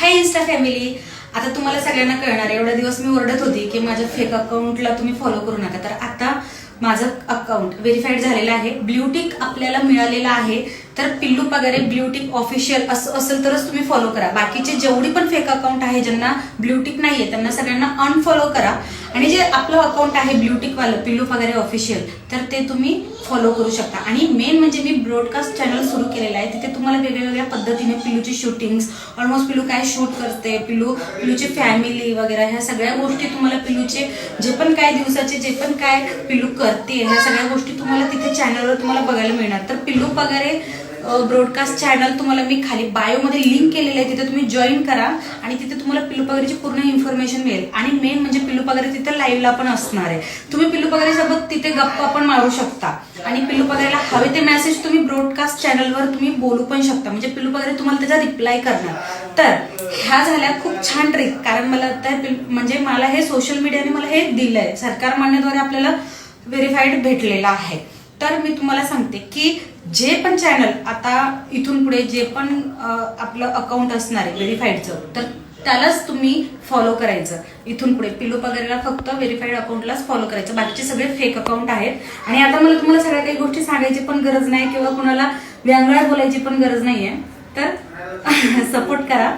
हाय Insta family. आता तुम्हाला सगळ्यांना कळणार आहे, एवढा दिवस मी ओरडत होती की माझ्या फेक अकाउंटला तुम्ही फॉलो करू नका. तर आता माझं अकाउंट व्हेरीफाईड झालेलं आहे, ब्ल्यूटिक आपल्याला मिळालेला आहे. तर पिल्लू पगारे ब्ल्यूटिक ऑफिशियल असं असेल तरच तुम्ही फॉलो करा. बाकीचे जेवढी पण फेक अकाउंट आहे ज्यांना ब्ल्यूटिक नाहीये त्यांना सगळ्यांना अनफॉलो करा. आणि जे आपलं अकाउंट आहे ब्ल्यूटिक वालं पिल्लू पगारे ऑफिशियल तर ते तुम्ही फॉलो करू शकता. आणि मेन म्हणजे मी ब्रॉडकास्ट चॅनल सुरू केलेलं आहे, तिथे तुम्हाला वेगवेगळ्या पद्धतीने पिल्लूची शूटिंग्स, ऑलमोस्ट पिल्लू काय शूट करते, पिल्लूची फॅमिली वगैरे ह्या सगळ्या गोष्टी तुम्हाला पिल्लूचे जे पण काय दिवसाचे जे पण काय पिल्लू करते ह्या सगळ्या गोष्टी तुम्हाला तिथे चॅनलवर तुम्हाला बघायला मिळणार. तर पिल्लू पगारे ब्रॉडकास्ट चॅनल तुम्हाला मी खाली बायोमध्ये लिंक केलेलं आहे, तिथे तुम्ही जॉईन करा आणि तिथे तुम्हाला पिल्लू पगारेची पूर्ण इन्फॉर्मेशन मिळेल. आणि मेन म्हणजे पिल्लू पगारे तिथे लाईव्हला पण असणार आहे. तुम्ही पिल्लू पगारे सोबत तिथे गप्पा पण मारू शकता आणि पिल्लू पगारेला हवे ते मेसेज तुम्ही ब्रॉडकास्ट चॅनलवर तुम्ही बोलू पण शकता. म्हणजे पिल्लू पगारे तुम्हाला त्याचा रिप्लाय करणार. तर ह्या झाल्या खूप छान ट्रिक, कारण मला म्हणजे मला हे सोशल मीडियाने मला हे दिलंय, सरकार मान्यद्वारे आपल्याला व्हेरीफाईड भेटलेलं आहे. तर मी तुम्हाला सांगते की जे पण चॅनल आता इथून पुढे जे पण आपलं अकाउंट असणार आहे व्हेरीफाईडचं तर त्यालाच तुम्ही फॉलो करायचं. इथून पुढे पिल्लू पगारेला फक्त व्हेरीफाईड अकाउंटलाच फॉलो करायचं, बाकीचे सगळे फेक अकाउंट आहेत. आणि आता मला तुम्हाला सगळ्या काही गोष्टी सांगायची पण गरज नाही किंवा कुणाला व्यंगळात बोलायची पण गरज नाहीये. तर सपोर्ट करा.